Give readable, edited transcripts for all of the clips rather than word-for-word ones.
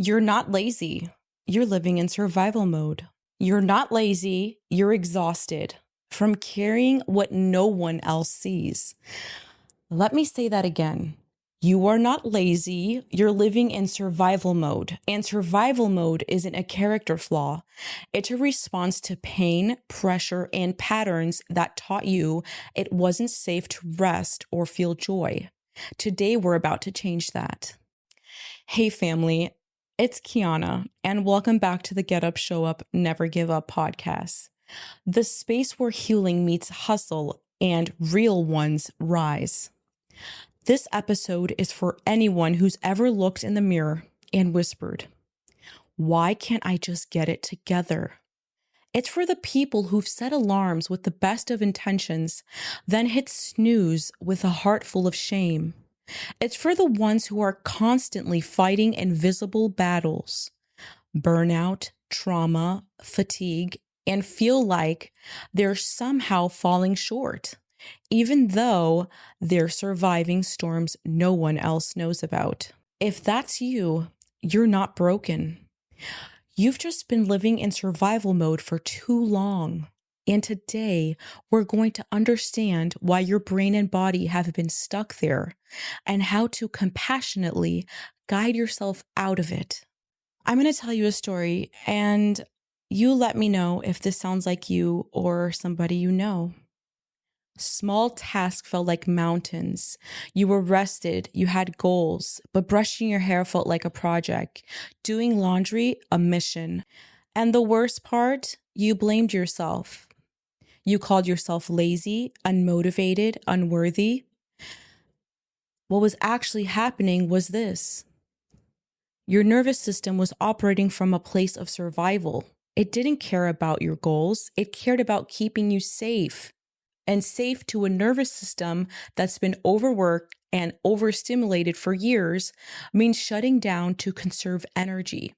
You're not lazy. You're living in survival mode. You're not lazy. You're exhausted from carrying what no one else sees. Let me say that again. You are not lazy. You're living in survival mode. And survival mode isn't a character flaw. It's a response to pain, pressure, and patterns that taught you it wasn't safe to rest or feel joy. Today, we're about to change that. Hey, family, it's Kiana, and welcome back to the Get Up, Show Up, Never Give Up podcast, the space where healing meets hustle and real ones rise. This episode is for anyone who's ever looked in the mirror and whispered, "Why can't I just get it together?" It's for the people who've set alarms with the best of intentions, then hit snooze with a heart full of shame. It's for the ones who are constantly fighting invisible battles, burnout, trauma, fatigue, and feel like they're somehow falling short, even though they're surviving storms no one else knows about. If that's you, you're not broken. You've just been living in survival mode for too long. And today, we're going to understand why your brain and body have been stuck there and how to compassionately guide yourself out of it. I'm going to tell you a story, and you let me know if this sounds like you or somebody you know. Small tasks felt like mountains. You were rested, you had goals, but brushing your hair felt like a project, doing laundry, a mission. And the worst part, you blamed yourself. You called yourself lazy, unmotivated, unworthy. What was actually happening was this. Your nervous system was operating from a place of survival. It didn't care about your goals. It cared about keeping you safe. And safe to a nervous system that's been overworked and overstimulated for years means shutting down to conserve energy.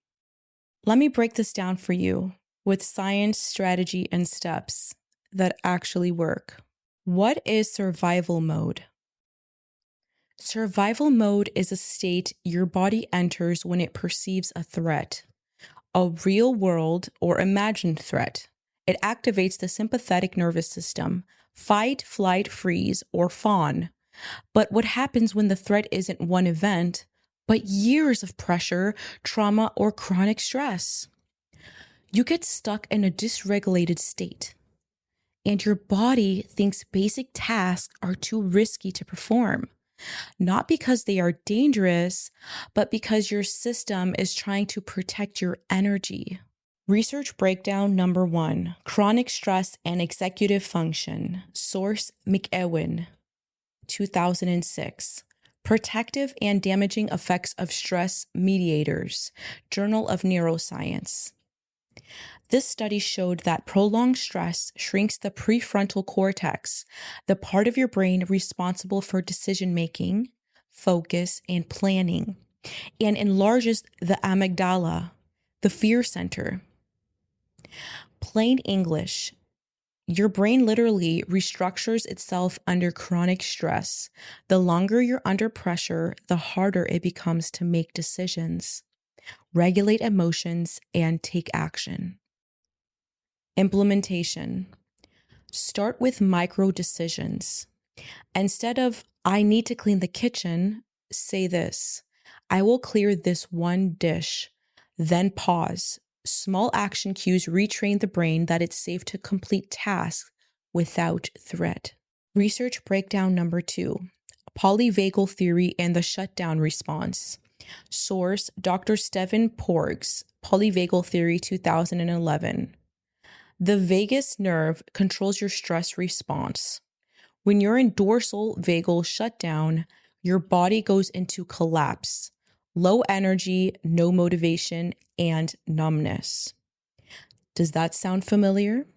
Let me break this down for you with science, strategy, and steps that actually work. What is survival mode? Survival mode is a state your body enters when it perceives a threat, a real world or imagined threat. It activates the sympathetic nervous system, fight, flight, freeze, or fawn. But what happens when the threat isn't one event, but years of pressure, trauma, or chronic stress? You get stuck in a dysregulated state, and your body thinks basic tasks are too risky to perform. Not because they are dangerous, but because your system is trying to protect your energy. Research breakdown number 1, chronic stress and executive function. Source, McEwen, 2006. Protective and damaging effects of stress mediators. Journal of Neuroscience. This study showed that prolonged stress shrinks the prefrontal cortex, the part of your brain responsible for decision-making, focus, and planning, and enlarges the amygdala, the fear center. Plain English, your brain literally restructures itself under chronic stress. The longer you're under pressure, the harder it becomes to make decisions, regulate emotions, and take action. Implementation. Start with micro decisions. Instead of, "I need to clean the kitchen," say this, "I will clear this one dish." Then pause. Small action cues retrain the brain that it's safe to complete tasks without threat. Research breakdown number 2, polyvagal theory and the shutdown response. Source, Dr. Stephen Porges, Polyvagal Theory, 2011. The vagus nerve controls your stress response. When you're in dorsal vagal shutdown, your body goes into collapse, low energy, no motivation, and numbness. Does that sound familiar?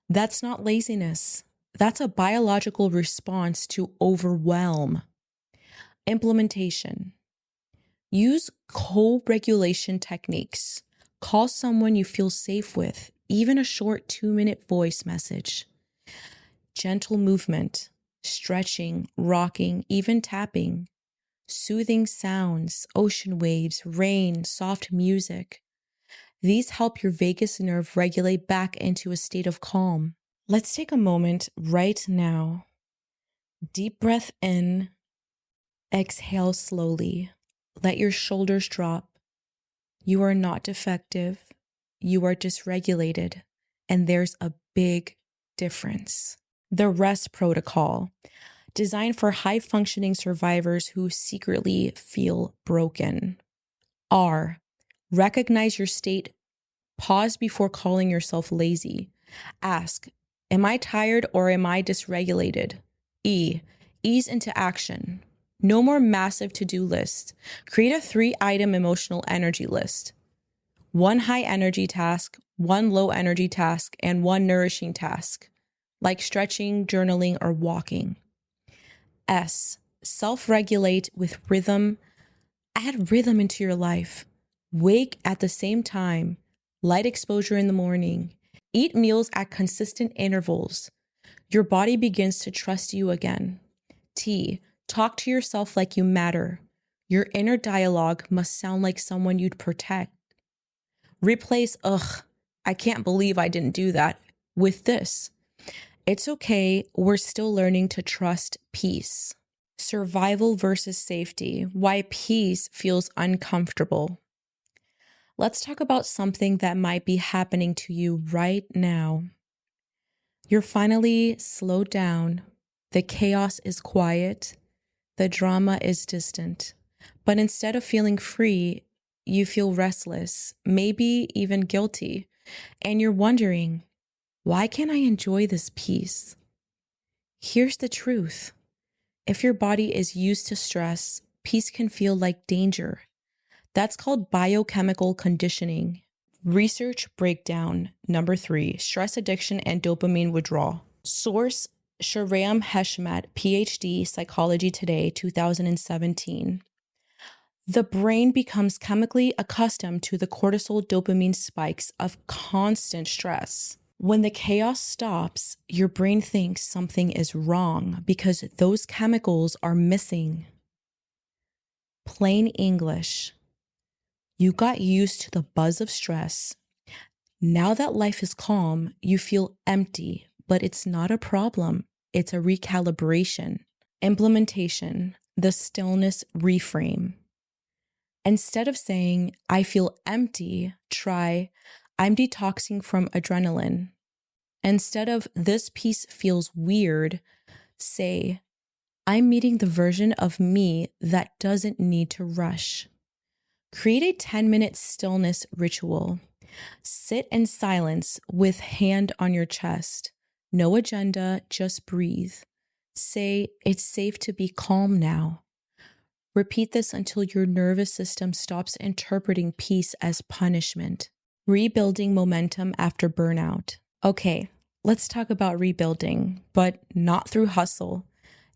That's not laziness. That's a biological response to overwhelm. Implementation. Use co-regulation techniques. Call someone you feel safe with, even a short 2-minute voice message. Gentle movement, stretching, rocking, even tapping. Soothing sounds, ocean waves, rain, soft music. These help your vagus nerve regulate back into a state of calm. Let's take a moment right now. Deep breath in, exhale slowly. Let your shoulders drop. You are not defective. You are dysregulated. And there's a big difference. The rest protocol, designed for high-functioning survivors who secretly feel broken. R, recognize your state. Pause before calling yourself lazy. Ask, am I tired or am I dysregulated? E, ease into action. No more massive to-do list. Create a 3-item emotional energy list. 1 high energy task, 1 low energy task, and 1 nourishing task, like stretching, journaling, or walking. S, self-regulate with rhythm. Add rhythm into your life. Wake at the same time. Light exposure in the morning. Eat meals at consistent intervals. Your body begins to trust you again. T, talk to yourself like you matter. Your inner dialogue must sound like someone you'd protect. Replace, ugh, I can't believe I didn't do that, with this. It's okay, we're still learning to trust peace. Survival versus safety, why peace feels uncomfortable. Let's talk about something that might be happening to you right now. You're finally slowed down. The chaos is quiet. The drama is distant. But instead of feeling free, you feel restless, maybe even guilty. And you're wondering, why can't I enjoy this peace? Here's the truth. If your body is used to stress, peace can feel like danger. That's called biochemical conditioning. Research breakdown. Number 3, stress addiction and dopamine withdrawal. Source, Shahram Heshmat, PhD, Psychology Today, 2017. The brain becomes chemically accustomed to the cortisol dopamine spikes of constant stress. When the chaos stops, your brain thinks something is wrong because those chemicals are missing. Plain English. You got used to the buzz of stress. Now that life is calm, you feel empty, but it's not a problem. It's a recalibration. Implementation, the stillness reframe. Instead of saying, I feel empty, try, I'm detoxing from adrenaline. Instead of this piece feels weird, say, I'm meeting the version of me that doesn't need to rush. Create a 10-minute stillness ritual. Sit in silence with hand on your chest. No agenda, just breathe. Say, it's safe to be calm now. Repeat this until your nervous system stops interpreting peace as punishment. Rebuilding momentum after burnout. Okay, let's talk about rebuilding, but not through hustle,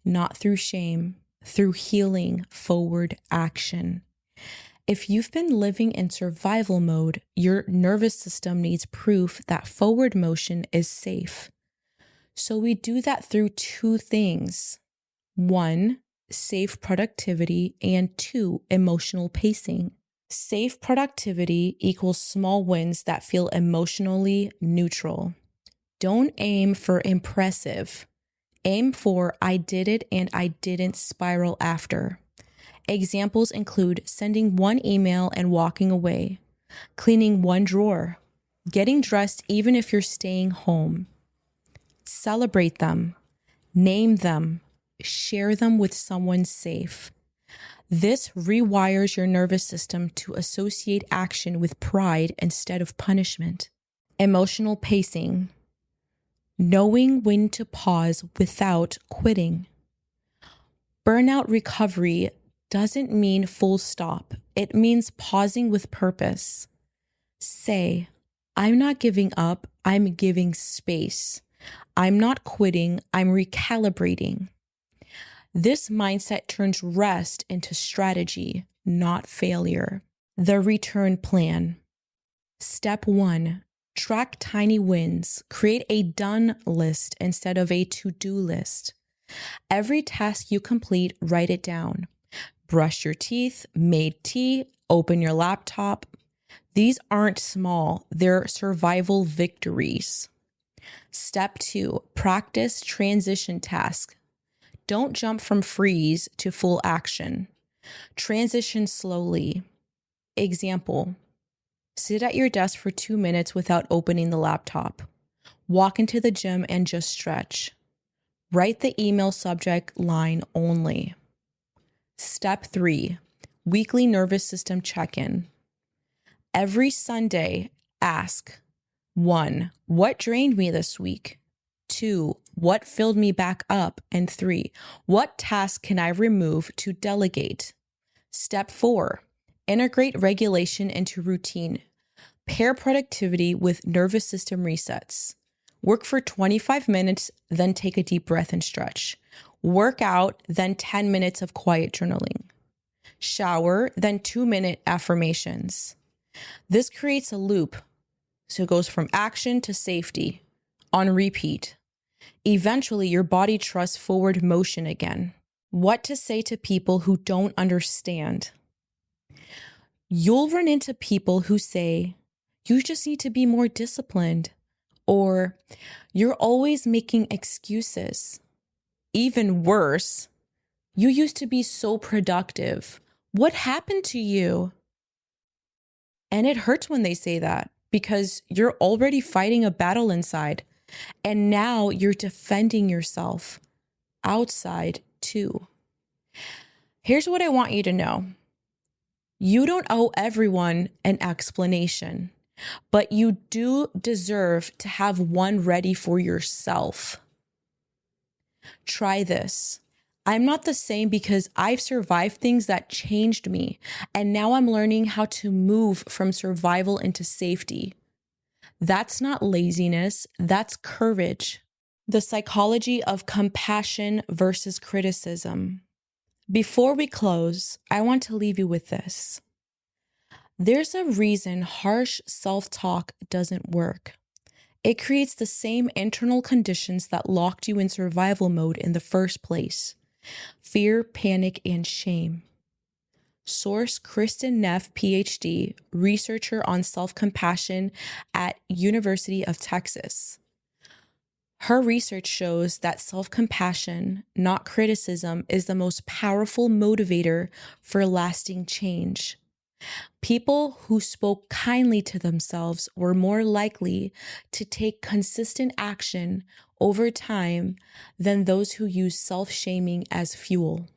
not through shame, through healing, forward action. If you've been living in survival mode, your nervous system needs proof that forward motion is safe. So we do that through 2 things. 1, safe productivity, and 2, emotional pacing. Safe productivity equals small wins that feel emotionally neutral. Don't aim for impressive. Aim for I did it and I didn't spiral after. Examples include sending 1 email and walking away, cleaning 1 drawer, getting dressed even if you're staying home. Celebrate them, name them, share them with someone safe. This rewires your nervous system to associate action with pride instead of punishment. Emotional pacing, knowing when to pause without quitting. Burnout recovery doesn't mean full stop. It means pausing with purpose. Say, I'm not giving up, I'm giving space. I'm not quitting, I'm recalibrating. This mindset turns rest into strategy, not failure. The return plan. Step 1, track tiny wins. Create a done list instead of a to-do list. Every task you complete, write it down. brushed your teeth, made tea, open your laptop. These aren't small, they're survival victories. Step 2, practice transition task. Don't jump from freeze to full action. Transition slowly. Example, sit at your desk for 2 minutes without opening the laptop. Walk into the gym and just stretch. Write the email subject line only. Step 3, weekly nervous system check-in. Every Sunday, ask 1, what drained me this week? 2, what filled me back up? And 3, what task can I remove to delegate? Step 4, integrate regulation into routine. Pair productivity with nervous system resets. Work for 25 minutes, then take a deep breath and stretch. Work out, then 10 minutes of quiet journaling. Shower, then 2-minute affirmations. This creates a loop, so it goes from action to safety, on repeat. Eventually, your body trusts forward motion again. What to say to people who don't understand. You'll run into people who say, you just need to be more disciplined, or you're always making excuses. Even worse, you used to be so productive. What happened to you? And it hurts when they say that because you're already fighting a battle inside. And now you're defending yourself outside too. Here's what I want you to know. You don't owe everyone an explanation, but you do deserve to have one ready for yourself. Try this. I'm not the same because I've survived things that changed me, and now I'm learning how to move from survival into safety. That's not laziness, that's courage. The psychology of compassion versus criticism. Before we close, I want to leave you with this. There's a reason harsh self-talk doesn't work. It creates the same internal conditions that locked you in survival mode in the first place. Fear, panic, and shame. Source Kristen Neff, PhD, researcher on self-compassion at University of Texas. Her research shows that self-compassion, not criticism, is the most powerful motivator for lasting change. People who spoke kindly to themselves were more likely to take consistent action over time than those who use self-shaming as fuel.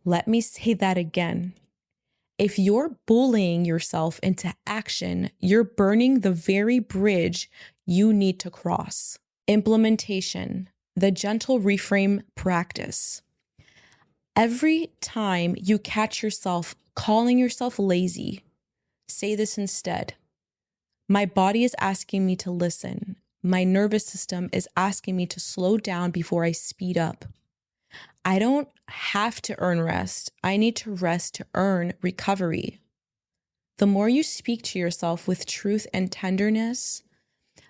Let me say that again. If you're bullying yourself into action, you're burning the very bridge you need to cross. Implementation, the gentle reframe practice. Every time you catch yourself calling yourself lazy, say this instead. My body is asking me to listen. My nervous system is asking me to slow down before I speed up. I don't have to earn rest. I need to rest to earn recovery. The more you speak to yourself with truth and tenderness,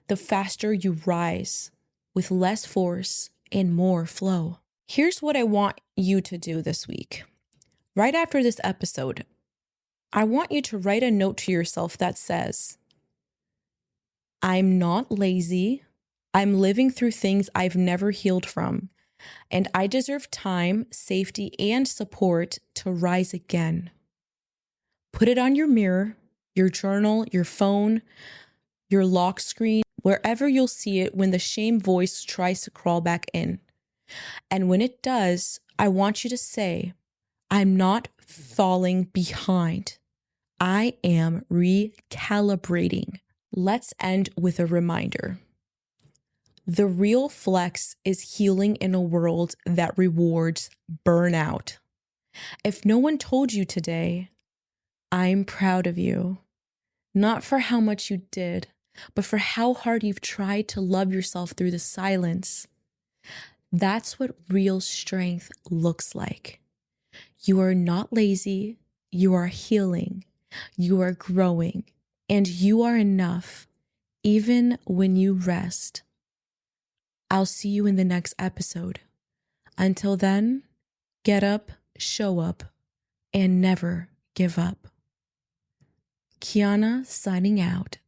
the faster you rise with less force and more flow. Here's what I want you to do this week. Right after this episode, I want you to write a note to yourself that says, I'm not lazy. I'm living through things I've never healed from, and I deserve time, safety, and support to rise again. Put it on your mirror, your journal, your phone, your lock screen, wherever you'll see it when the shame voice tries to crawl back in. And when it does, I want you to say, I'm not falling behind. I am recalibrating. Let's end with a reminder. The real flex is healing in a world that rewards burnout. If no one told you today, I'm proud of you. Not for how much you did, but for how hard you've tried to love yourself through the silence. That's what real strength looks like. You are not lazy, you are healing, you are growing, and you are enough, even when you rest. I'll see you in the next episode. Until then, get up show up, and never give up. Kiana signing out.